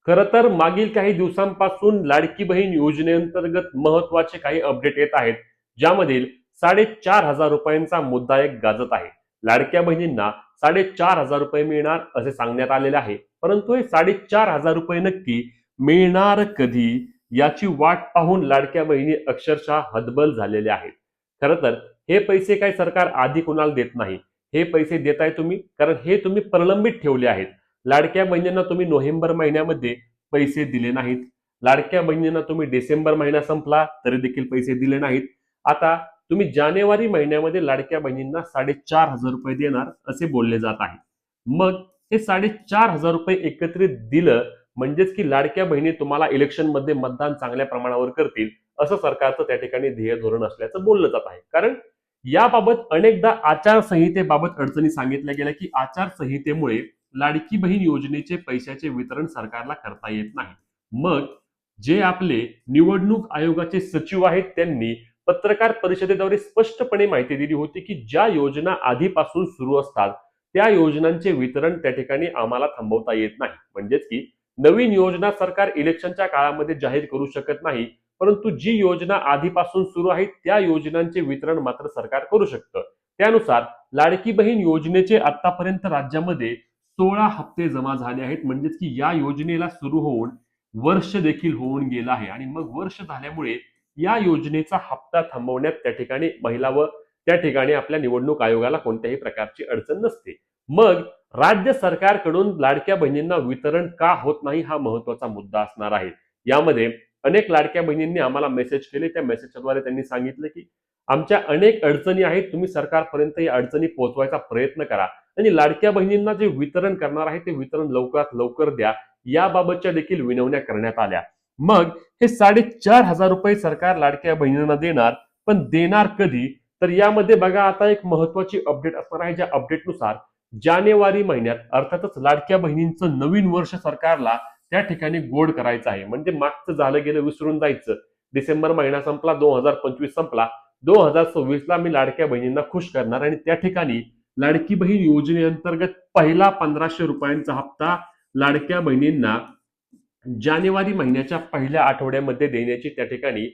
खरं तर मागील काही दिवसांपासून लाडकी बहीण योजनेअंतर्गत महत्वाचे काही अपडेट येत आहेत, ज्यामधील 4,500 रुपयांचा मुद्दा एक गाजत आहे. लाडक्या बहिणींना 4,500 रुपये मिळणार असे सांगण्यात आलेले आहे. परंतु हे 4,500 रुपये नक्की मिळणार कधी याची वाट पाहून लाडक्या बहिणी अक्षरशः हतबल झालेल्या आहेत. खरं तर हे पैसे काही सरकार आधी कुणाला देत नाही. हे पैसे देताय तुम्ही कारण हे तुम्ही प्रलंबित ठेवले आहेत. लाडक्या बहिणींना तुम्ही नोव्हेंबर महिन्यामध्ये पैसे दिले नाहीत. लाडक्या बहिणींना तुम्ही डिसेंबर महिना संपला तरी देखील पैसे दिले नाहीत. आता तुम्ही जानेवारी महिन्यामध्ये लाडक्या बहिणींना 4,500 रुपये देणार असे बोलले जात आहे. मग हे 4,500 रुपये एकत्रित दिलं म्हणजेच की लाडक्या बहिणी तुम्हाला इलेक्शनमध्ये मतदान चांगल्या प्रमाणावर करतील असं सरकारचं त्या ठिकाणी ध्येय धोरण असल्याचं बोललं जात आहे. कारण याबाबत अनेकदा आचारसंहितेबाबत अडचणी सांगितल्या गेल्या की आचारसंहितेमुळे लाडकी बहीण योजनेचे पैशाचे वितरण सरकारला करता येत नाही. मग जे आपले निवडणूक आयोगाचे सचिव आहेत त्यांनी पत्रकार परिषदेद्वारे स्पष्टपणे माहिती दिली होती की ज्या योजना आधीपासून सुरू असतात त्या योजनांचे वितरण त्या ठिकाणी आम्हाला थांबवता येत नाही. म्हणजेच की नवीन योजना सरकार इलेक्शनच्या काळामध्ये जाहीर करू शकत नाही, परंतु जी योजना आधीपासून सुरू आहे त्या योजनांचे वितरण मात्र सरकार करू शकतं. त्यानुसार लाडकी बहीण योजनेचे आतापर्यंत राज्यामध्ये 16 हप्ते जमा झाले आहेत. म्हणजेच की या योजनेला सुरू होऊन वर्ष देखील होऊन गेलं आहे आणि मग वर्ष झाल्यामुळे या योजनेचा हप्ता थांबवण्यात त्या ठिकाणी महिला व त्या ठिकाणी आपल्या निवडणूक आयोगाला कोणत्याही प्रकारची अडचण नसते. मग राज्य सरकारकडून लाडक्या बहिणींना वितरण का होत नाही हा महत्वाचा मुद्दा असणार आहे. यामध्ये अनेक लाडक्या बहिणींनी आम्हाला मेसेज केले. त्या मेसेजद्वारे त्यांनी सांगितलं की आमच्या अनेक अडचणी आहेत, तुम्ही सरकारपर्यंत या अडचणी पोहोचवायचा प्रयत्न करा आणि लाडक्या बहिणींना जे वितरण करणार आहे ते वितरण लवकरात लवकर द्या, याबाबतच्या देखील विनवण्या करण्यात आल्या. मग हे 4,500 रुपये सरकार लाडक्या बहिणींना देणार, पण देणार कधी? तर यामध्ये बघा आता एक महत्वाची अपडेट असणार आहे. ज्या अपडेटनुसार जानेवारी महिन्यात अर्थातच लाडक्या बहिणींचं नवीन वर्ष सरकारला त्या ठिकाणी गोड करायचं आहे. म्हणजे मागचं झालं गेलं विसरून जायचं. डिसेंबर महिना संपला, 2025 संपला, 2026 ला मी लाडक्या बहिणींना खुश करणार आणि त्या ठिकाणी लाडकी बहीण योजनेअंतर्गत पहिला 1,500 रुपयांचा हप्ता लाडक्या बहिणींना जानेवारी महिन्याच्या पहिल्या आठवड्यामध्ये देण्याची त्या ठिकाणी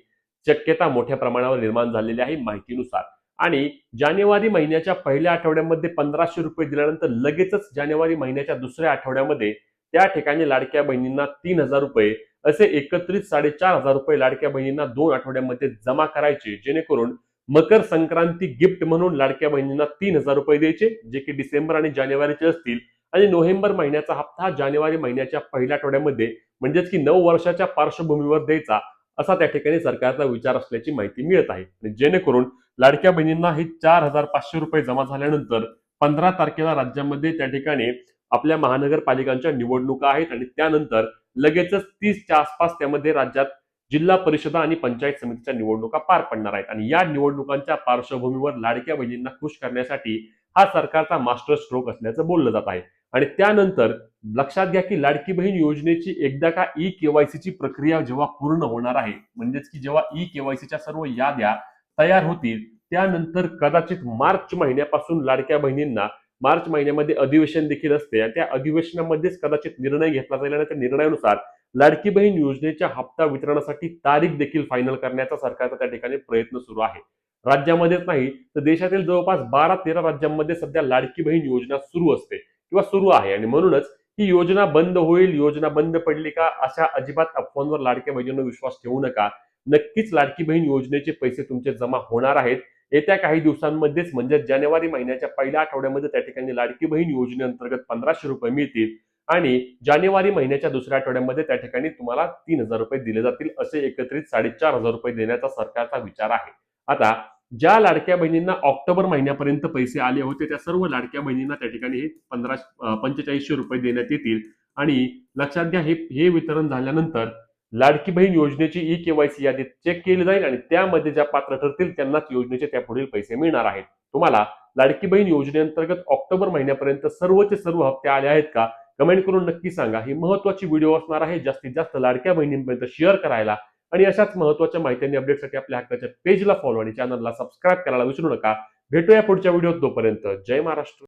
शक्यता मोठ्या प्रमाणावर निर्माण झालेली आहे माहितीनुसार. आणि जानेवारी महिन्याच्या पहिल्या आठवड्यामध्ये 1,500 रुपये दिल्यानंतर लगेचच जानेवारी महिन्याच्या दुसऱ्या आठवड्यामध्ये त्या ठिकाणी लाडक्या बहिणींना 3,000 रुपये असे एकत्रित 4,500 रुपये लाडक्या बहिणींना 2 आठवड्यामध्ये जमा करायचे, जेणेकरून मकर संक्रांती गिफ्ट म्हणून लाडक्या बहिणींना 3,000 रुपये द्यायचे, जे की डिसेंबर आणि जानेवारीचे असतील. आणि नोव्हेंबर महिन्याचा हप्ता जानेवारी महिन्याच्या पहिल्या आठवड्यामध्ये म्हणजेच की 9 वर्षाच्या पार्श्वभूमीवर द्यायचा असा त्या ठिकाणी सरकारचा विचार असल्याची माहिती मिळत आहे. जेणेकरून लाडक्या बहिणींना हे 4,500 रुपये जमा झाल्यानंतर 15 तारखेला राज्यामध्ये त्या ठिकाणी आपल्या महानगरपालिकांच्या निवडणुका आहेत आणि त्यानंतर लगेचच 30च्या आसपास त्यामध्ये राज्यात जिल्हा परिषदा आणि पंचायत समितीच्या निवडणुका पार पडणार आहेत. आणि या निवडणुकांच्या पार्श्वभूमीवर लाडक्या बहिणींना खुश करण्यासाठी हा सरकारचा मास्टर स्ट्रोक असल्याचं बोललं जात आहे. आणि त्यानंतर लक्षात घ्या की लाडकी बहीण योजनेची एकदा का केवायसीची प्रक्रिया जेव्हा पूर्ण होणार आहे, म्हणजेच की जेव्हा केवायसीच्या सर्व याद्या तयार होतील, त्यानंतर कदाचित मार्च महिन्यापासून लाडक्या बहिणींना मार्च महिन्यामध्ये अधिवेशन देखील असते आणि त्या अधिवेशनामध्येच कदाचित निर्णय घेतला जाईल आणि त्या निर्णयानुसार लाडकी बहीण योजनेच्या हप्ता वितरणासाठी तारीख देखील फायनल करण्याचा सरकारचा त्या ठिकाणी प्रयत्न सुरू आहे. राज्यामध्येच नाही तर देशातील जवळपास 12-13 राज्यांमध्ये सध्या लाडकी बहीण योजना सुरू असते किंवा सुरू आहे. आणि म्हणूनच ही योजना बंद होईल, योजना बंद पडली का अशा अजिबात अफवांवर लाडक्या बहिणींवर विश्वास ठेवू नका. नक्कीच लाडकी बहीण योजनेचे पैसे तुमचे जमा होणार आहेत येत्या काही दिवसांमध्येच. म्हणजे जानेवारी महिन्याच्या पहिल्या आठवड्यामध्ये त्या ठिकाणी लाडकी बहीण योजनेअंतर्गत 1,500 रुपये मिळतील आणि जानेवारी महिन्याच्या दुसऱ्या आठवड्यामध्ये त्या ठिकाणी तुम्हाला 3,000 रुपये दिले जातील. असे एकत्रित 4,500 रुपये देण्याचा सरकारचा विचार आहे. आता ज्या लाडक्या बहिणींना ऑक्टोबर महिन्यापर्यंत पैसे आले होते त्या सर्व लाडक्या बहिणींना त्या ठिकाणी हे 4500 रुपये देण्यात येतील. आणि लक्षात घ्या हे वितरण झाल्यानंतर लाडकी बहीण योजनेची केवायसी यादी चेक केली जाईल आणि त्यामध्ये ज्या पात्र ठरतील त्यांनाच योजनेचे त्या पुढील पैसे मिळणार आहेत. तुम्हाला लाडकी बहीण योजनेअंतर्गत ऑक्टोबर महिन्यापर्यंत सर्वचे सर्व हप्ते आले आहेत का? कमेंट करून नक्की सांगा. ही महत्वाची व्हिडिओ असणार आहे. जास्तीत जास्त लाडक्या बहिणींपर्यंत शेअर करायला आणि अशाच महत्वाच्या माहिती आणि अपडेटसाठी आपल्या हक्काच्या पेजला फॉलो आणि चॅनलला सबस्क्राईब करायला विसरू नका. भेटूया पुढच्या व्हिडिओत. तोपर्यंत जय महाराष्ट्र.